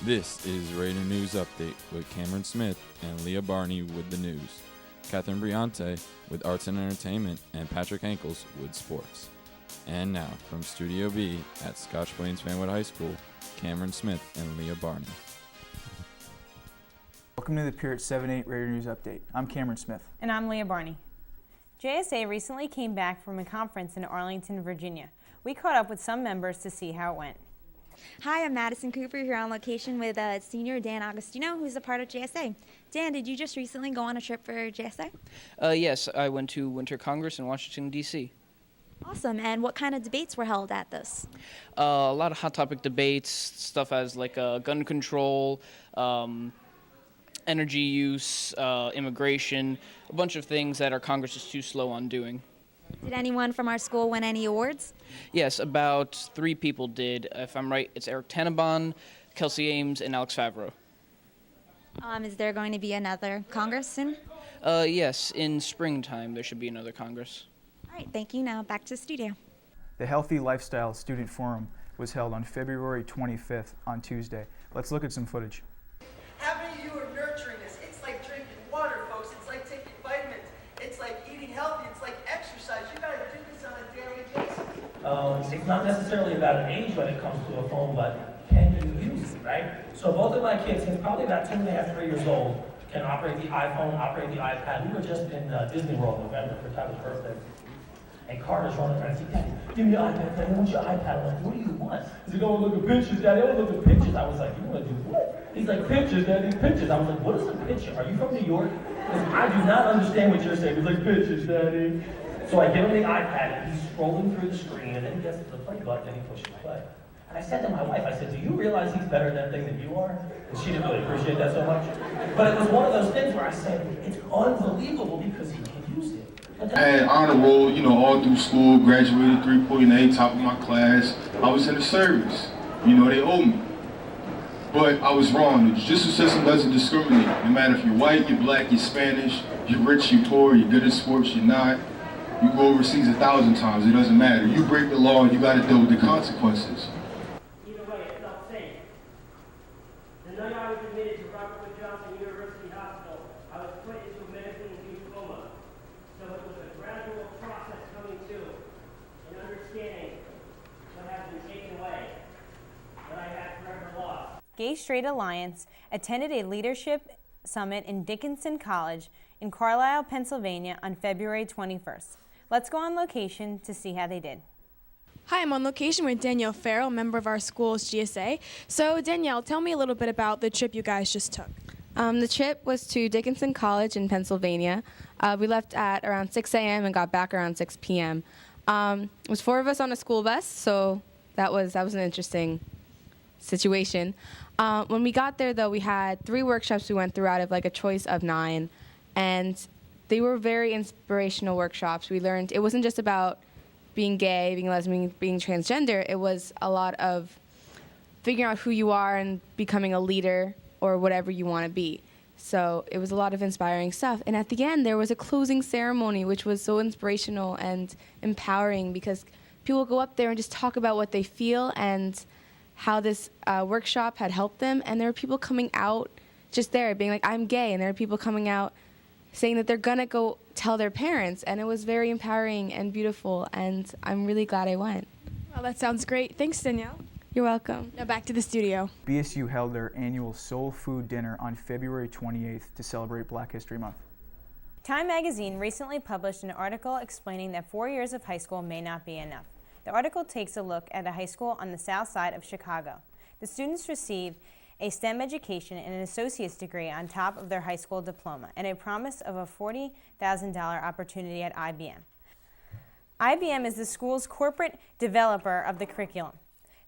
This is Raider News Update with Cameron Smith and Leah Barney with the news, Catherine Briante with arts and entertainment, and Patrick Ankles with sports. And now, from Studio B at Scotch Plains Fanwood High School, Cameron Smith and Leah Barney. Welcome to the Period 7-8 Raider News Update. I'm Cameron Smith. And I'm Leah Barney. GSA recently came back from a conference in Arlington, Virginia. We caught up with some members to see how it went. Hi, I'm Madison Cooper here on location with senior Dan Agostino, who's a part of GSA. Dan, did you just recently go on a trip for GSA? Yes, I went to Winter Congress in Washington, D.C. Awesome, and what kind of debates were held at this? A lot of hot topic debates, stuff as like gun control, energy use, immigration, a bunch of things that our Congress is too slow on doing. Did anyone from our school win any awards? Yes, about 3 people did. If I'm right, it's Eric Tannenbaum, Kelsey Ames, and Alex Favreau. Is there going to be another Congress soon? Yes, in springtime there should be another Congress. All right, thank you. Now back to the studio. The Healthy Lifestyle Student Forum was held on February 25th on Tuesday. Let's look at some footage. How many of you are nurturing this? It's like drinking water, folks. It's like taking vitamins. It's like eating healthy. It's like exercise. You gotta do this on a daily basis. It's not necessarily about an age when it comes to a phone, but can you use it, right? So both of my kids, since probably about 2.5, 3 years old, can operate the iPhone, operate the iPad. We were just in Disney World in November for Tyler's birthday. And Carter's running around and said, Daddy, give me your iPad, Daddy. I want your iPad. I'm like, what do you want? He's like, I want to look at pictures, Daddy. I want to look at pictures. I was like, you want to do what? He's like, pictures, Daddy, pictures. I was like, what is a picture? Are you from New York? I do not understand what you're saying. He's like, pictures, Daddy. So I give him the iPad, and he's scrolling through the screen, and then he gets to the play button, and he pushes play. And I said to my wife, I said, do you realize he's better at that thing than you are? And she didn't really appreciate that so much. But it was one of those things where I said, it's unbelievable because he can use it. I had honor roll, all through school, graduated 3.8, top of my class. I was in the service. They owe me. But I was wrong. The judicial system doesn't discriminate. No matter if you're white, you're black, you're Spanish, you're rich, you're poor, you're good at sports, you're not. You go overseas 1,000 times, it doesn't matter. You break the law, you got to deal with the consequences. Either way, it felt safe. The night I was admitted to Robert Wood Johnson University Hospital, I was put into a medicine-induced coma. So it was a gradual process coming to and understanding what has been taken away, that I had forever lost. Gay Straight Alliance attended a leadership summit in Dickinson College in Carlisle, Pennsylvania on February 21st. Let's go on location to see how they did. Hi, I'm on location with Danielle Farrell, member of our school's GSA. So Danielle, tell me a little bit about the trip you guys just took. The trip was to Dickinson College in Pennsylvania. We left at around 6 a.m. and got back around 6 p.m. It was 4 of us on a school bus, so that was an interesting situation. When we got there, though, we had 3 workshops we went through out of like a choice of 9, and they were very inspirational workshops. We learned it wasn't just about being gay, being lesbian, being transgender. It was a lot of figuring out who you are and becoming a leader or whatever you want to be. So it was a lot of inspiring stuff. And at the end, there was a closing ceremony, which was so inspirational and empowering because people go up there and just talk about what they feel and how this workshop had helped them. And there were people coming out just there being like, I'm gay. And there are people coming out saying that they're going to go tell their parents. And it was very empowering and beautiful. And I'm really glad I went. Well, that sounds great. Thanks, Danielle. You're welcome. Now back to the studio. BSU held their annual Soul Food Dinner on February 28th to celebrate Black History Month. Time magazine recently published an article explaining that 4 years of high school may not be enough. The article takes a look at a high school on the south side of Chicago. The students receive a STEM education and an associate's degree on top of their high school diploma and a promise of a $40,000 opportunity at IBM. IBM is the school's corporate developer of the curriculum.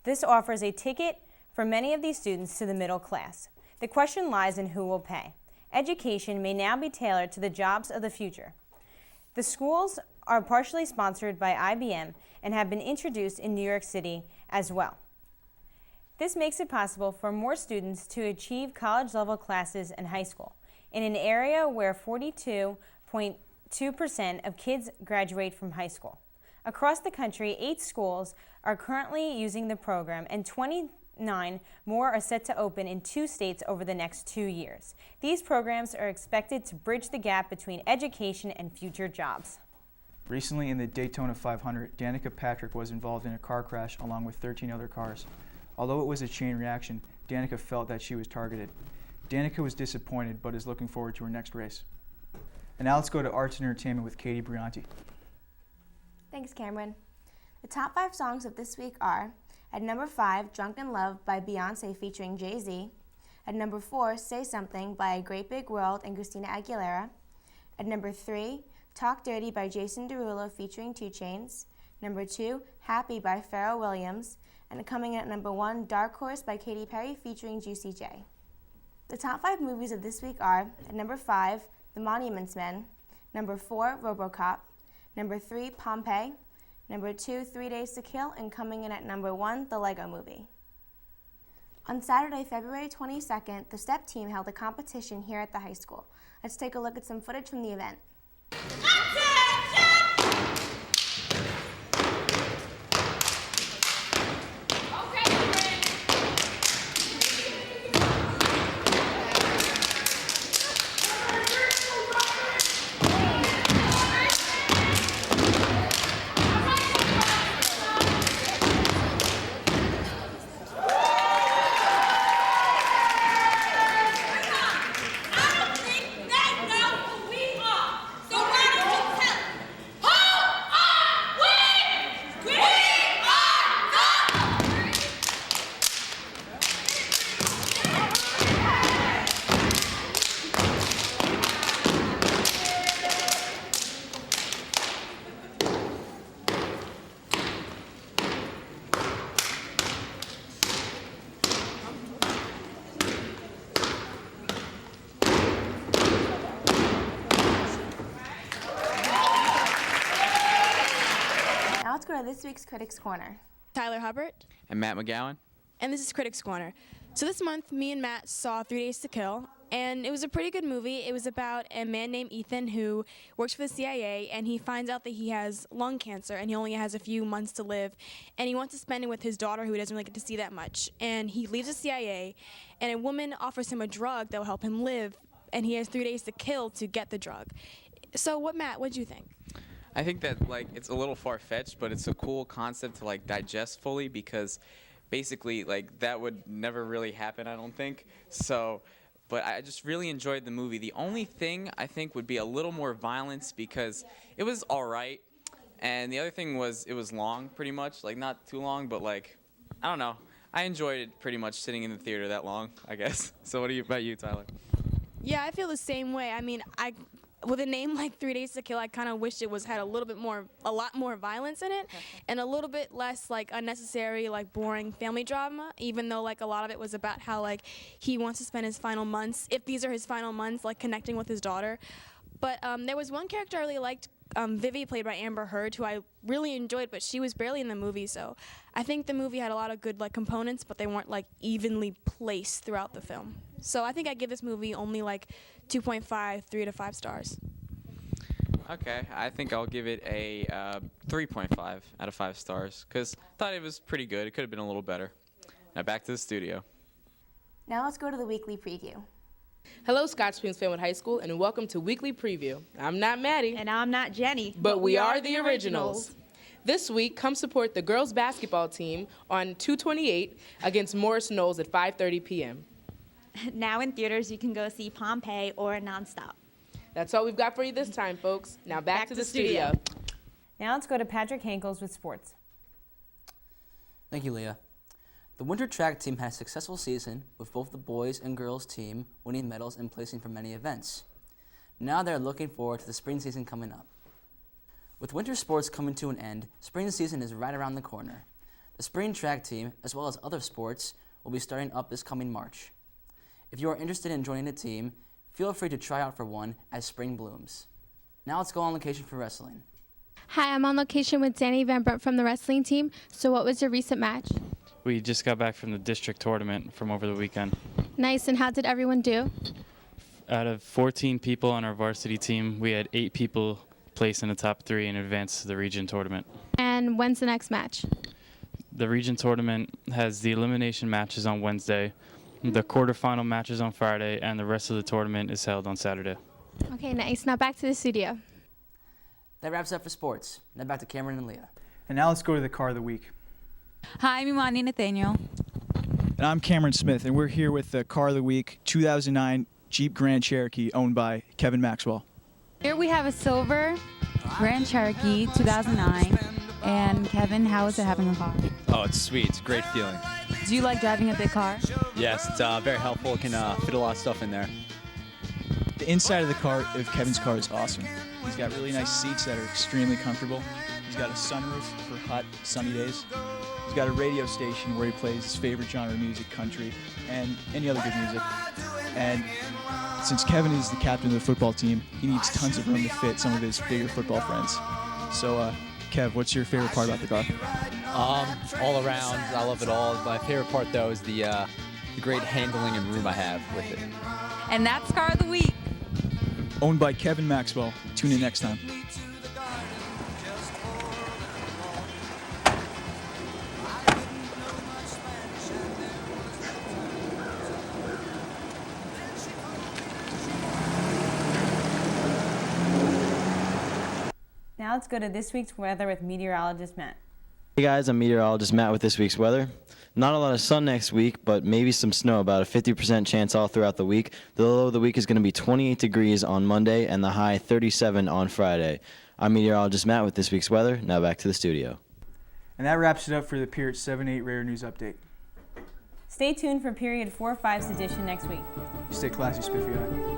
This offers a ticket for many of these students to the middle class. The question lies in who will pay. Education may now be tailored to the jobs of the future. The schools are partially sponsored by IBM and have been introduced in New York City as well. This makes it possible for more students to achieve college-level classes in high school, in an area where 42.2% of kids graduate from high school. Across the country, 8 schools are currently using the program, and 29 9, more are set to open in 2 states over the next 2 years. These programs are expected to bridge the gap between education and future jobs. Recently in the Daytona 500, Danica Patrick was involved in a car crash along with 13 other cars. Although it was a chain reaction, Danica felt that she was targeted. Danica was disappointed but is looking forward to her next race. And now let's go to arts and entertainment with Katie Brianti. Thanks, Cameron. The top 5 songs of this week are: at number 5, Drunk in Love by Beyonce featuring Jay-Z. At number 4, Say Something by A Great Big World and Christina Aguilera. At number 3, Talk Dirty by Jason Derulo featuring 2 Chainz. Number 2, Happy by Pharrell Williams. And coming in at number 1, Dark Horse by Katy Perry featuring Juicy J. The top 5 movies of this week are: at number 5, The Monuments Men. Number 4, RoboCop. Number 3, Pompeii. Number 2, 3 Days to Kill. And coming in at number 1, The Lego Movie. On Saturday, February 22nd, the STEP team held a competition here at the high school. Let's take a look at some footage from the event. Now let's go to this week's Critics Corner. Tyler Hubbard. And Matt McGowan. And this is Critics Corner. So this month, me and Matt saw 3 Days to Kill, and it was a pretty good movie. It was about a man named Ethan who works for the CIA, and he finds out that he has lung cancer, and he only has a few months to live, and he wants to spend it with his daughter, who he doesn't really get to see that much. And he leaves the CIA, and a woman offers him a drug that will help him live, and he has 3 days to kill to get the drug. So Matt, what'd you think? I think that it's a little far-fetched, but it's a cool concept to digest fully, because basically that would never really happen, I don't think. So, but I just really enjoyed the movie. The only thing I think would be a little more violence, because it was all right, and the other thing was it was long, pretty much, not too long, but I don't know. I enjoyed it pretty much sitting in the theater that long, I guess. So what about you, Tyler? Yeah, I feel the same way. I mean, with a name like 3 Days to Kill, I kind of wished it had a lot more violence in it, and a little bit less unnecessary, boring family drama. Even though a lot of it was about how he wants to spend his final months, if these are his final months, connecting with his daughter. But there was one character I really liked, Vivi, played by Amber Heard, who I really enjoyed, but she was barely in the movie. So I think the movie had a lot of good components, but they weren't evenly placed throughout the film. So I think I give this movie only 2.5, 3 to 5 stars. Okay, I think I'll give it a 3.5 out of 5 stars, because I thought it was pretty good. It could have been a little better. Now back to the studio. Now let's go to the weekly preview. Hello, Scott Springs Family High School, and welcome to Weekly Preview. I'm not Maddie. And I'm not Jenny. But we are the originals. This week, come support the girls' basketball team on 228 against Morris Knowles at 5:30 p.m. Now in theaters, you can go see Pompeii or Nonstop. That's all we've got for you this time, folks. Now back to the studio. Now let's go to Patrick Hankels with sports. Thank you, Leah. The winter track team had a successful season, with both the boys and girls team winning medals and placing for many events. Now they're looking forward to the spring season coming up. With winter sports coming to an end, spring season is right around the corner. The spring track team, as well as other sports, will be starting up this coming March. If you are interested in joining a team, feel free to try out for one as spring blooms. Now let's go on location for wrestling. Hi, I'm on location with Danny Van Brunt from the wrestling team. So what was your recent match? We just got back from the district tournament from over the weekend. Nice, and how did everyone do? Out of 14 people on our varsity team, we had 8 people place in the top 3 and advance to the region tournament. And when's the next match? The region tournament has the elimination matches on Wednesday, the quarterfinal matches on Friday, and the rest of the tournament is held on Saturday. Okay, nice. Now back to the studio. That wraps up for sports. Now back to Cameron and Leah. And now let's go to the car of the week. Hi, I'm Imani Nathaniel. And I'm Cameron Smith, and we're here with the car of the week, 2009 Jeep Grand Cherokee, owned by Kevin Maxwell. Here we have a silver Grand Cherokee 2009. And Kevin, how is it having a car? Oh, it's sweet. It's a great feeling. Do you like driving a big car? Yes, it's very helpful. It can fit a lot of stuff in there. The inside of the car of Kevin's car is awesome. He's got really nice seats that are extremely comfortable. He's got a sunroof for hot, sunny days. He's got a radio station where he plays his favorite genre of music, country, and any other good music. And since Kevin is the captain of the football team, he needs tons of room to fit some of his bigger football friends. So, Kev, what's your favorite part about the car? All around, I love it all. My favorite part, though, is the great handling and room I have with it. And that's car of the week. Owned by Kevin Maxwell. Tune in next time. Now let's go to this week's weather with meteorologist Matt. Hey guys, I'm meteorologist Matt with this week's weather. Not a lot of sun next week, but maybe some snow, about a 50% chance all throughout the week. The low of the week is going to be 28 degrees on Monday and the high 37 on Friday. I'm meteorologist Matt with this week's weather. Now back to the studio. And that wraps it up for the Period 7-8 Radar News Update. Stay tuned for Period 4-5's edition next week. Stay classy, Spiffy Eye.